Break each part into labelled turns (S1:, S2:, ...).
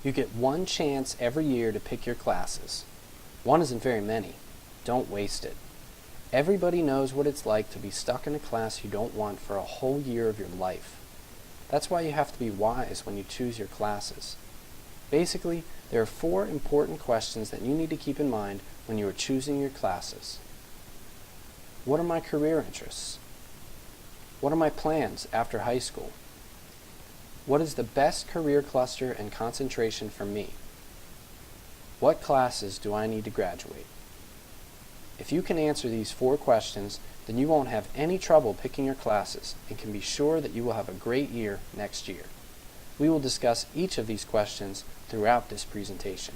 S1: You get one chance every year to pick your classes. One isn't very many. Don't waste it. Everybody knows what it's like to be stuck in a class you don't want for a whole year of your life. That's why you have to be wise when you choose your classes. Basically, there are 4 important questions that you need to keep in mind when you are choosing your classes. What are my career interests? What are my plans after high school? What is the best career cluster and concentration for me? What classes do I need to graduate? If you can answer these 4 questions, then you won't have any trouble picking your classes and can be sure that you will have a great year next year. We will discuss each of these questions throughout this presentation.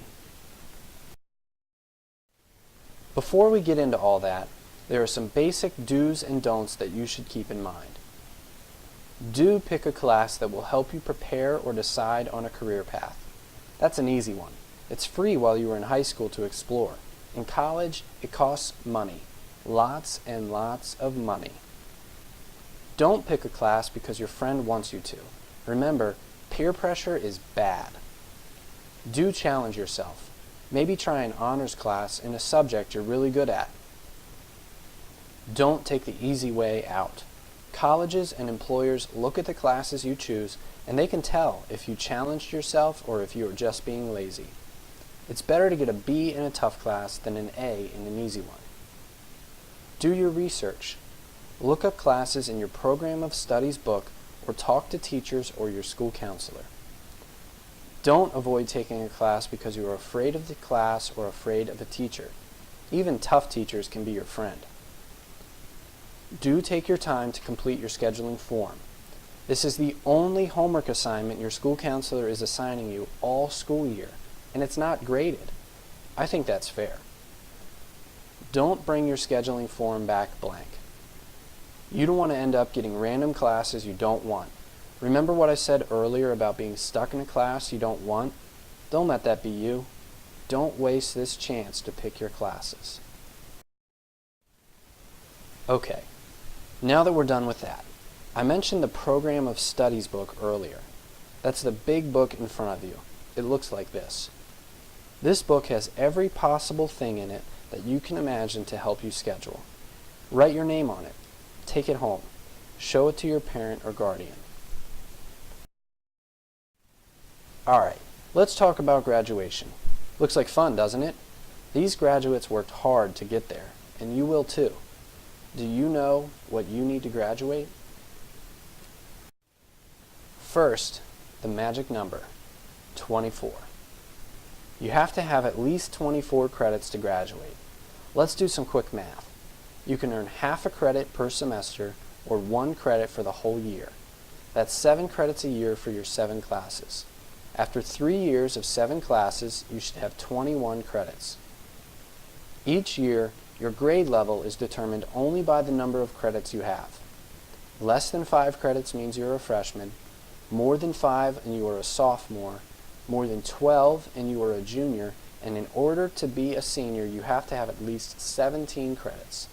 S1: Before we get into all that, there are some basic do's and don'ts that you should keep in mind. Do pick a class that will help you prepare or decide on a career path. That's an easy one. It's free while you are in high school to explore. In college, it costs money. Lots and lots of money. Don't pick a class because your friend wants you to. Remember, peer pressure is bad. Do challenge yourself. Maybe try an honors class in a subject you're really good at. Don't take the easy way out. Colleges and employers look at the classes you choose and they can tell if you challenged yourself or if you are just being lazy. It's better to get a B in a tough class than an A in an easy one. Do your research. Look up classes in your program of studies book or talk to teachers or your school counselor. Don't avoid taking a class because you are afraid of the class or afraid of a teacher. Even tough teachers can be your friend. Do take your time to complete your scheduling form. This is the only homework assignment your school counselor is assigning you all school year, and it's not graded. I think that's fair. Don't bring your scheduling form back blank. You don't want to end up getting random classes you don't want. Remember what I said earlier about being stuck in a class you don't want? Don't let that be you. Don't waste this chance to pick your classes. Okay, now that we're done with that, I mentioned the program of studies book earlier. That's the big book in front of you. It looks like this. This book has every possible thing in it that you can imagine to help you schedule. Write your name on it. Take it home. Show it to your parent or guardian. Alright, let's talk about graduation. Looks like fun, doesn't it? These graduates worked hard to get there, and you will too. Do you know what you need to graduate? First, the magic number, 24. You have to have at least 24 credits to graduate. Let's do some quick math. You can earn half a credit per semester or 1 credit for the whole year. That's 7 credits a year for your 7 classes. After 3 years of 7 classes, you should have 21 credits. Each year, your grade level is determined only by the number of credits you have. Less than 5 credits means you're a freshman, more than 5 and you are a sophomore, more than 12 and you are a junior, and in order to be a senior, you have to have at least 17 credits.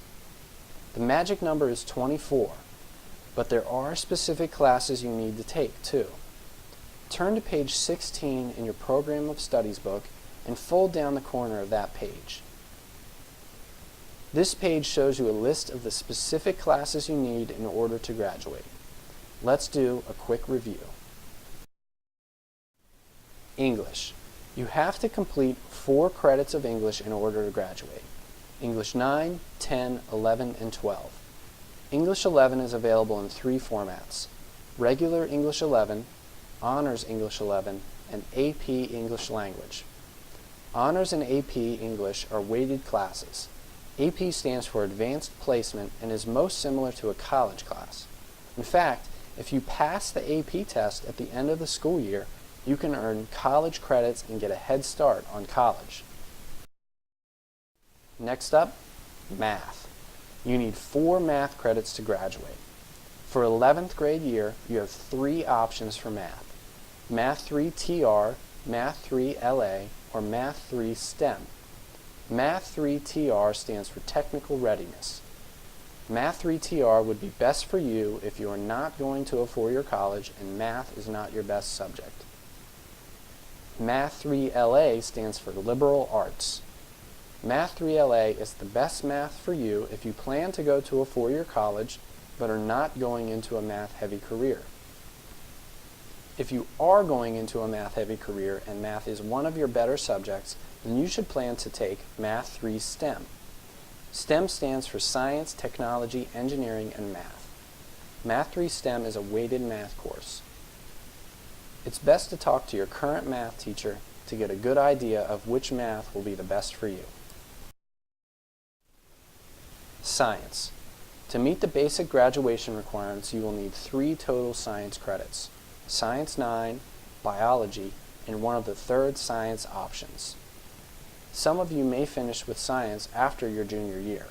S1: The magic number is 24, but there are specific classes you need to take too. Turn to page 16 in your program of studies book and fold down the corner of that page. This page shows you a list of the specific classes you need in order to graduate. Let's do a quick review. English. You have to complete 4 credits of English in order to graduate. English 9, 10, 11, and 12. English 11 is available in 3 formats: regular English 11, Honors English 11, and AP English Language. Honors and AP English are weighted classes. AP stands for Advanced Placement and is most similar to a college class. In fact, if you pass the AP test at the end of the school year, you can earn college credits and get a head start on college. Next up, math. You need 4 math credits to graduate. For 11th grade year, you have 3 options for math: Math 3 TR, Math 3 LA, or Math 3 STEM. Math 3 TR stands for Technical Readiness. Math 3 TR would be best for you if you are not going to a 4-year college and math is not your best subject. Math 3 LA stands for Liberal Arts. Math 3 LA is the best math for you if you plan to go to a four-year college but are not going into a math-heavy career. If you are going into a math-heavy career and math is one of your better subjects, then you should plan to take Math 3 STEM. STEM stands for Science, Technology, Engineering, and Math. Math 3 STEM is a weighted math course. It's best to talk to your current math teacher to get a good idea of which math will be the best for you. Science. To meet the basic graduation requirements, you will need 3 total science credits: Science 9, Biology, and one of the 3rd science options. Some of you may finish with science after your junior year.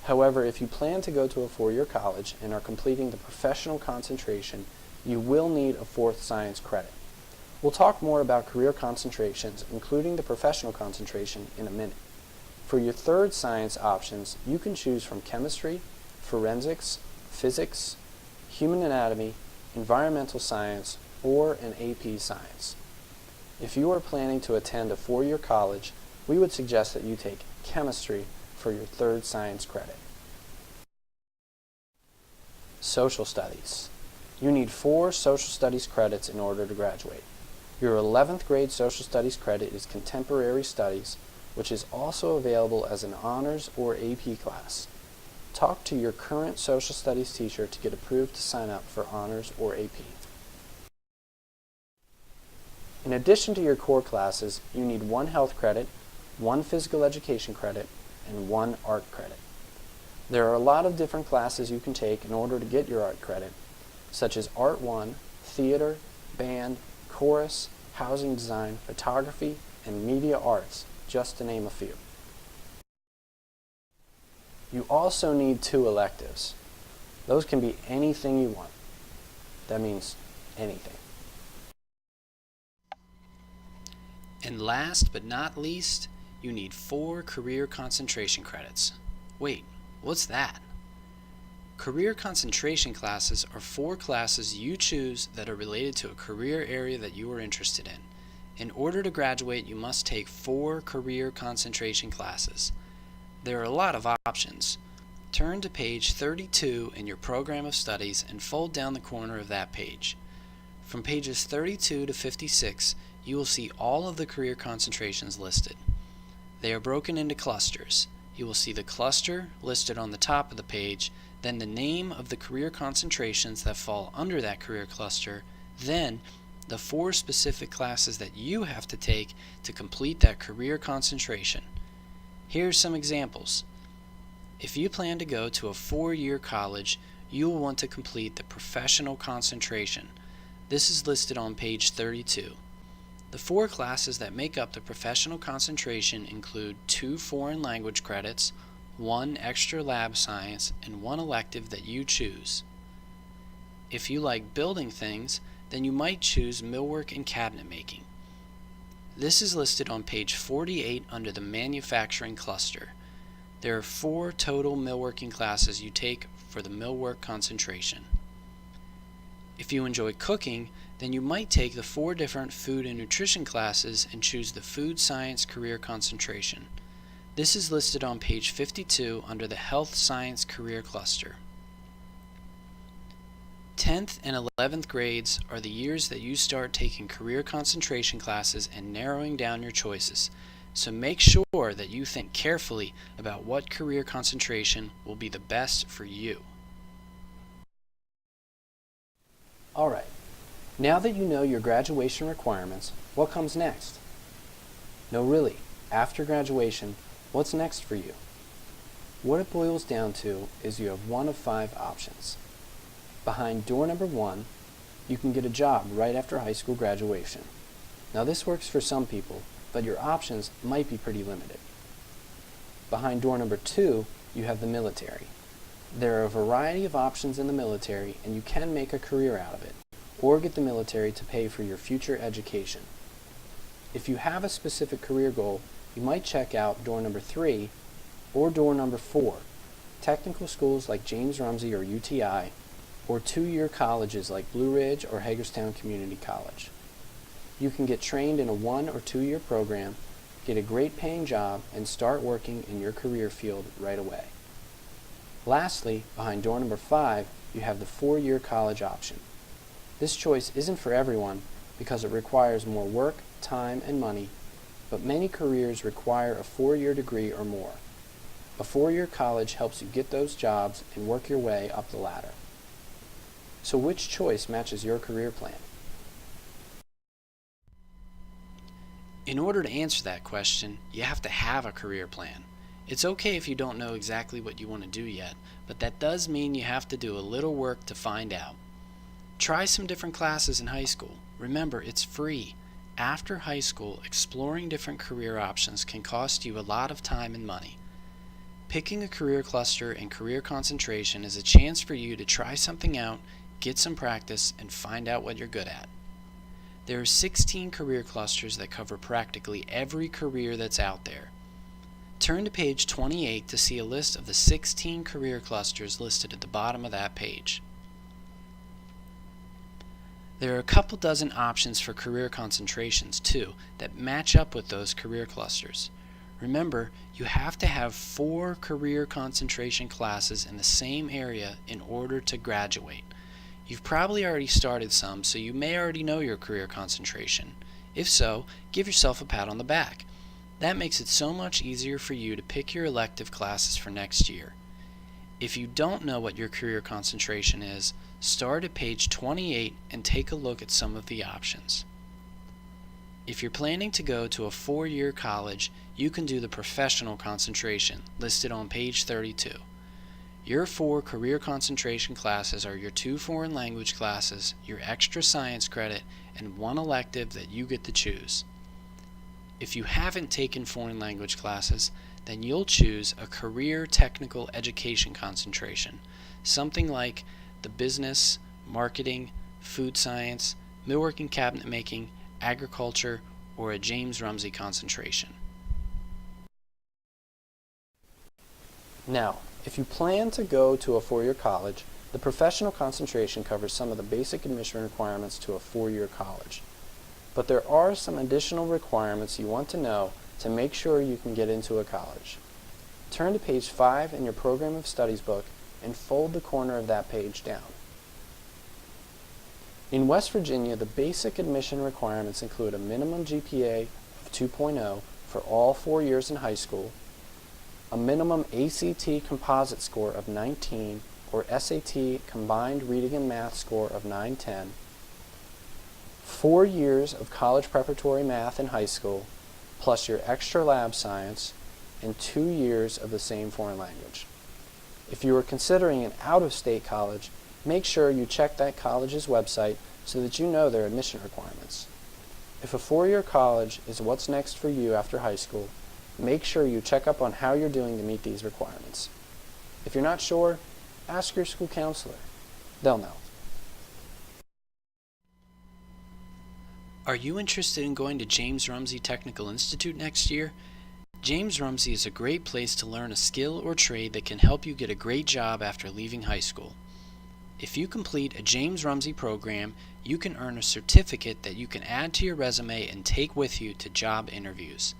S1: However, if you plan to go to a four-year college and are completing the professional concentration, you will need a 4th science credit. We'll talk more about career concentrations, including the professional concentration, in a minute. For your 3rd science options, you can choose from chemistry, forensics, physics, human anatomy, environmental science, or an AP science. If you are planning to attend a four-year college, we would suggest that you take chemistry for your 3rd science credit. Social studies. You need 4 social studies credits in order to graduate. Your 11th grade social studies credit is contemporary studies, which is also available as an honors or AP class. Talk to your current social studies teacher to get approved to sign up for honors or AP. In addition to your core classes, you need 1 health credit, 1 physical education credit, and 1 art credit. There are a lot of different classes you can take in order to get your art credit, such as Art 1, Theater, Band, Chorus, Housing Design, Photography, and Media Arts, just to name a few. You also need 2 electives. Those can be anything you want. That means anything.
S2: And last but not least, you need 4 career concentration credits. Wait, what's that? Career concentration classes are 4 classes you choose that are related to a career area that you are interested in. In order to graduate, you must take 4 career concentration classes. There are a lot of options. Turn to page 32 in your program of studies and fold down the corner of that page. From pages 32 to 56, you will see all of the career concentrations listed. They are broken into clusters. You will see the cluster listed on the top of the page, then the name of the career concentrations that fall under that career cluster, then the 4 specific classes that you have to take to complete that career concentration. Here are some examples. If you plan to go to a 4-year college, you will want to complete the professional concentration. This is listed on page 32. The 4 classes that make up the professional concentration include 2 foreign language credits, 1 extra lab science, and 1 elective that you choose. If you like building things, then you might choose millwork and cabinet making. This is listed on page 48 under the manufacturing cluster. There are 4 total millworking classes you take for the millwork concentration. If you enjoy cooking, then you might take the 4 different food and nutrition classes and choose the food science career concentration. This is listed on page 52 under the health science career cluster. 10th and 11th grades are the years that you start taking career concentration classes and narrowing down your choices, so make sure that you think carefully about what career concentration will be the best for you.
S1: Alright, now that you know your graduation requirements, what comes next? No, really, after graduation, what's next for you? What it boils down to is you have one of 5 options. Behind door number 1, you can get a job right after high school graduation. Now this works for some people, but your options might be pretty limited. Behind door number 2, you have the military. There are a variety of options in the military, and you can make a career out of it, or get the military to pay for your future education. If you have a specific career goal, you might check out door number 3 or door number 4, technical schools like James Rumsey or UTI, or 2-year colleges like Blue Ridge or Hagerstown Community College. You can get trained in a 1 or 2 year program, get a great paying job, and start working in your career field right away. Lastly, behind door number 5, you have the 4-year college option. This choice isn't for everyone because it requires more work, time, and money, but many careers require a 4-year degree or more. A 4-year college helps you get those jobs and work your way up the ladder. So which choice matches your career plan?
S2: In order to answer that question, you have to have a career plan. It's okay if you don't know exactly what you want to do yet, but that does mean you have to do a little work to find out. Try some different classes in high school. Remember, it's free. After high school, exploring different career options can cost you a lot of time and money. Picking a career cluster and career concentration is a chance for you to try something out, get some practice, and find out what you're good at. There are 16 career clusters that cover practically every career that's out there. Turn to page 28 to see a list of the 16 career clusters listed at the bottom of that page. There are a couple dozen options for career concentrations too that match up with those career clusters. Remember, you have to have 4 career concentration classes in the same area in order to graduate. You've probably already started some, so you may already know your career concentration. If so, give yourself a pat on the back. That makes it so much easier for you to pick your elective classes for next year. If you don't know what your career concentration is, start at page 28 and take a look at some of the options. If you're planning to go to a 4-year college, you can do the professional concentration listed on page 32. Your 4 career concentration classes are your 2 foreign language classes, your extra science credit, and 1 elective that you get to choose. If you haven't taken foreign language classes, then you'll choose a career technical education concentration, something like the business, marketing, food science, millworking cabinet making, agriculture, or a James Rumsey concentration.
S1: Now, if you plan to go to a 4-year college, the professional concentration covers some of the basic admission requirements to a 4-year college. But there are some additional requirements you want to know to make sure you can get into a college. Turn to page 5 in your Program of Studies book and fold the corner of that page down. In West Virginia, the basic admission requirements include a minimum GPA of 2.0 for all 4 years in high school, a minimum ACT composite score of 19 or SAT combined reading and math score of 910, 4 years of college preparatory math in high school, plus your extra lab science, and 2 years of the same foreign language. If you are considering an out-of-state college, make sure you check that college's website so that you know their admission requirements. If a 4-year college is what's next for you after high school, make sure you check up on how you're doing to meet these requirements. If you're not sure, ask your school counselor. They'll know.
S2: Are you interested in going to James Rumsey Technical Institute next year? James Rumsey is a great place to learn a skill or trade that can help you get a great job after leaving high school. If you complete a James Rumsey program, you can earn a certificate that you can add to your resume and take with you to job interviews.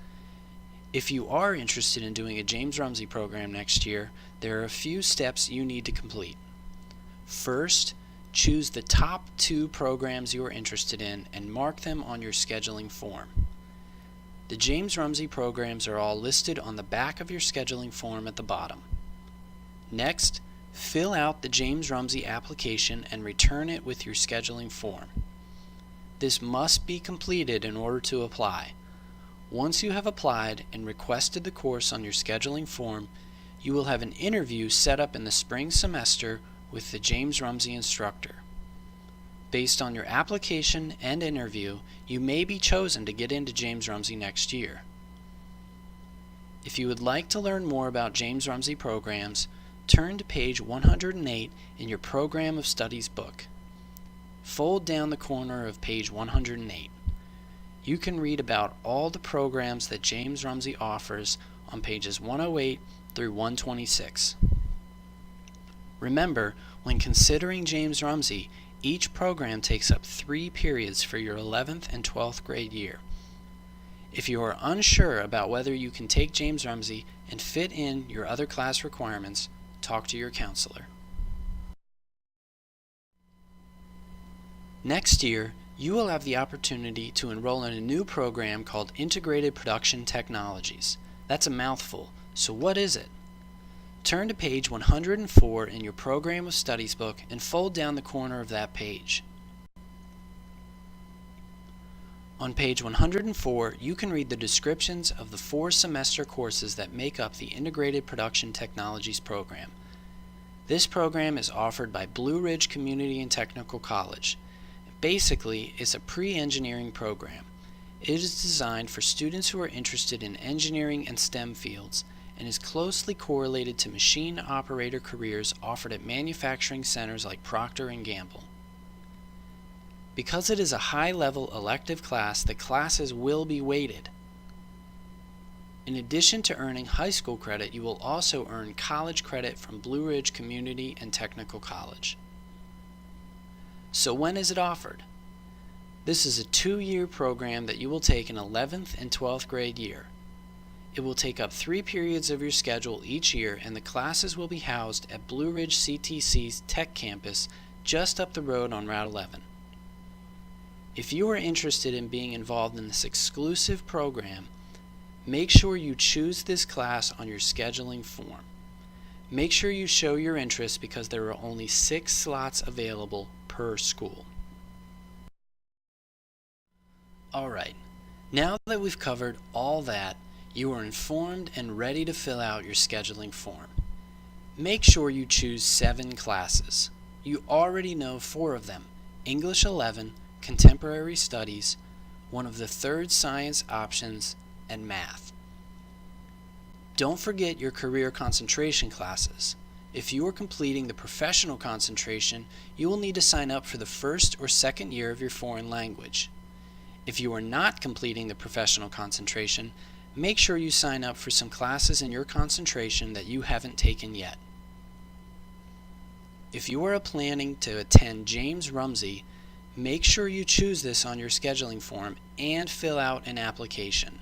S2: If you are interested in doing a James Rumsey program next year, there are a few steps you need to complete. First, choose the top 2 programs you are interested in and mark them on your scheduling form. The James Rumsey programs are all listed on the back of your scheduling form at the bottom. Next, fill out the James Rumsey application and return it with your scheduling form. This must be completed in order to apply. Once you have applied and requested the course on your scheduling form, you will have an interview set up in the spring semester with the James Rumsey instructor. Based on your application and interview, you may be chosen to get into James Rumsey next year. If you would like to learn more about James Rumsey programs, turn to page 108 in your Program of Studies book. Fold down the corner of page 108. You can read about all the programs that James Rumsey offers on pages 108 through 126. Remember, when considering James Rumsey, Each program takes up 3 periods for your 11th and 12th grade year. If you are unsure about whether you can take James Rumsey and fit in your other class requirements, talk to your counselor. Next year, you will have the opportunity to enroll in a new program called Integrated Production Technologies. That's a mouthful, so what is it? Turn to page 104 in your Program of Studies book and fold down the corner of that page. On page 104, you can read the descriptions of the 4 semester courses that make up the Integrated Production Technologies program. This program is offered by Blue Ridge Community and Technical College. Basically, it's a pre-engineering program. It is designed for students who are interested in engineering and STEM fields and is closely correlated to machine operator careers offered at manufacturing centers like Procter & Gamble. Because it is a high-level elective class, the classes will be weighted. In addition to earning high school credit, you will also earn college credit from Blue Ridge Community and Technical College. So when is it offered? This is a 2-year program that you will take in 11th and 12th grade year. It will take up 3 periods of your schedule each year, and the classes will be housed at Blue Ridge CTC's Tech Campus just up the road on Route 11. If you are interested in being involved in this exclusive program, make sure you choose this class on your scheduling form. Make sure you show your interest because there are only 6 slots available per school. Alright, now that we've covered all that, you are informed and ready to fill out your scheduling form. Make sure you choose 7 classes. You already know 4 of them: English 11, Contemporary Studies, one of the 3rd science options, and Math. Don't forget your career concentration classes. If you are completing the professional concentration, you will need to sign up for the 1st or 2nd year of your foreign language. If you are not completing the professional concentration, make sure you sign up for some classes in your concentration that you haven't taken yet. If you are planning to attend James Rumsey, make sure you choose this on your scheduling form and fill out an application.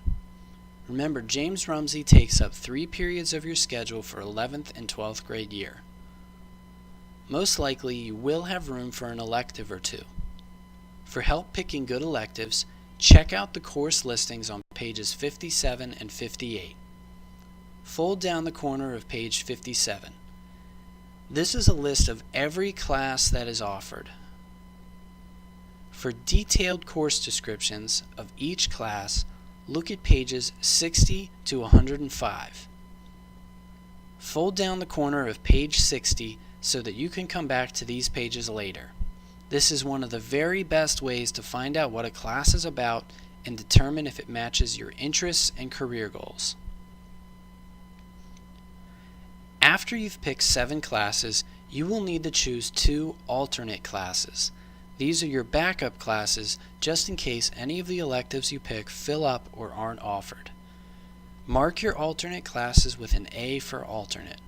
S2: Remember, James Rumsey takes up 3 periods of your schedule for 11th and 12th grade year. Most likely, you will have room for an elective or 2. For help picking good electives, check out the course listings on pages 57 and 58. Fold down the corner of page 57. This is a list of every class that is offered. For detailed course descriptions of each class, look at pages 60 to 105. Fold down the corner of page 60 so that you can come back to these pages later. This is one of the very best ways to find out what a class is about and determine if it matches your interests and career goals. After you've picked 7 classes, you will need to choose 2 alternate classes. These are your backup classes just in case any of the electives you pick fill up or aren't offered. Mark your alternate classes with an A for alternate.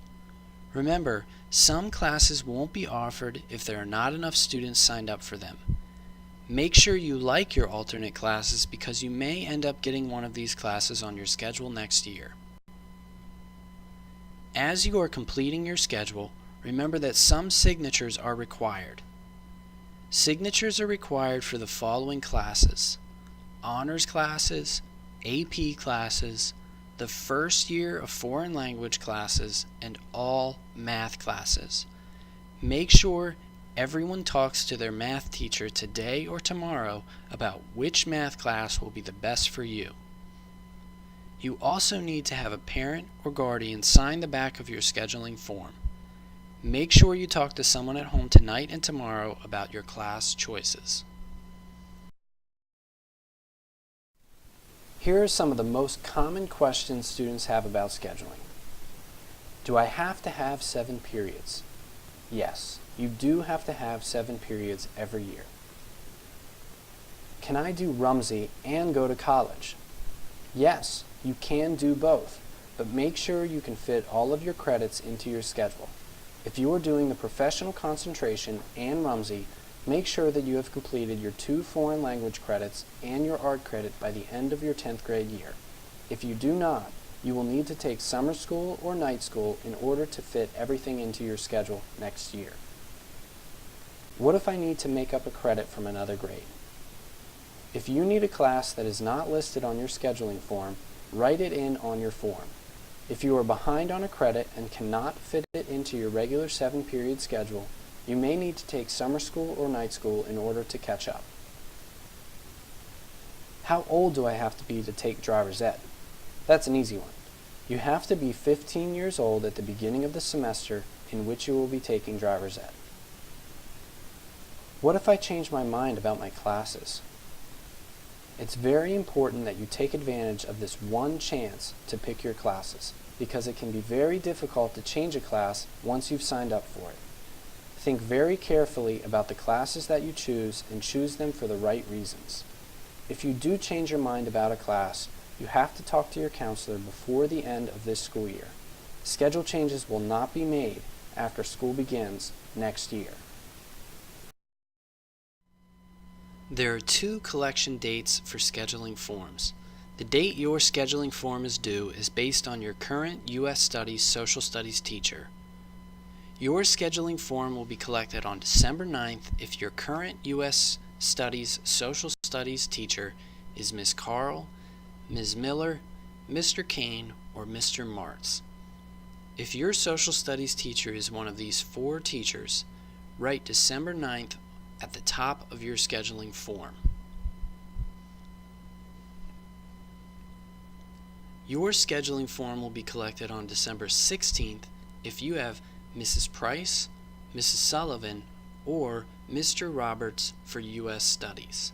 S2: Remember, some classes won't be offered if there are not enough students signed up for them. Make sure you like your alternate classes because you may end up getting one of these classes on your schedule next year. As you are completing your schedule, remember that some signatures are required. Signatures are required for the following classes: honors classes, AP classes, the 1st year of foreign language classes, and all math classes. Make sure everyone talks to their math teacher today or tomorrow about which math class will be the best for you. You also need to have a parent or guardian sign the back of your scheduling form. Make sure you talk to someone at home tonight and tomorrow about your class choices.
S1: Here are some of the most common questions students have about scheduling. Do I have to have 7 periods? Yes, you do have to have 7 periods every year. Can I do Rumsey and go to college? Yes, you can do both, but make sure you can fit all of your credits into your schedule. If you are doing the professional concentration and Rumsey, Make sure that you have completed your 2 foreign language credits and your art credit by the end of your 10th grade year. If you do not, you will need to take summer school or night school in order to fit everything into your schedule next year. What if I need to make up a credit from another grade? If you need a class that is not listed on your scheduling form, write it in on your form. If you are behind on a credit and cannot fit it into your regular 7-period schedule, you may need to take summer school or night school in order to catch up. How old do I have to be to take driver's ed? That's an easy one. You have to be 15 years old at the beginning of the semester in which you will be taking driver's ed. What if I change my mind about my classes? It's very important that you take advantage of this one chance to pick your classes, because it can be very difficult to change a class once you've signed up for it. Think very carefully about the classes that you choose and choose them for the right reasons. If you do change your mind about a class, you have to talk to your counselor before the end of this school year. Schedule changes will not be made after school begins next year.
S2: There are 2 collection dates for scheduling forms. The date your scheduling form is due is based on your current U.S. Studies Social Studies teacher. Your scheduling form will be collected on December 9th if your current U.S. Studies Social Studies teacher is Ms. Carl, Ms. Miller, Mr. Kane, or Mr. Martz. If your Social Studies teacher is one of these 4 teachers, write December 9th at the top of your scheduling form. Your scheduling form will be collected on December 16th if you have Mrs. Price, Mrs. Sullivan, or Mr. Roberts for U.S. Studies.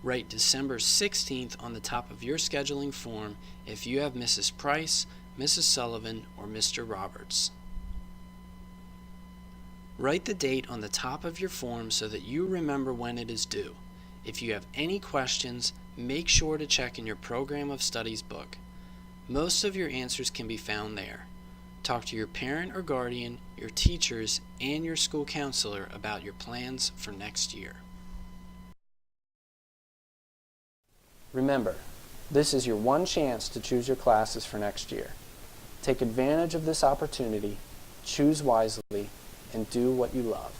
S2: Write December 16th on the top of your scheduling form if you have Mrs. Price, Mrs. Sullivan, or Mr. Roberts. Write the date on the top of your form so that you remember when it is due. If you have any questions, make sure to check in your Program of Studies book. Most of your answers can be found there. Talk to your parent or guardian, your teachers, and your school counselor about your plans for next year.
S1: Remember, this is your one chance to choose your classes for next year. Take advantage of this opportunity, choose wisely, and do what you love.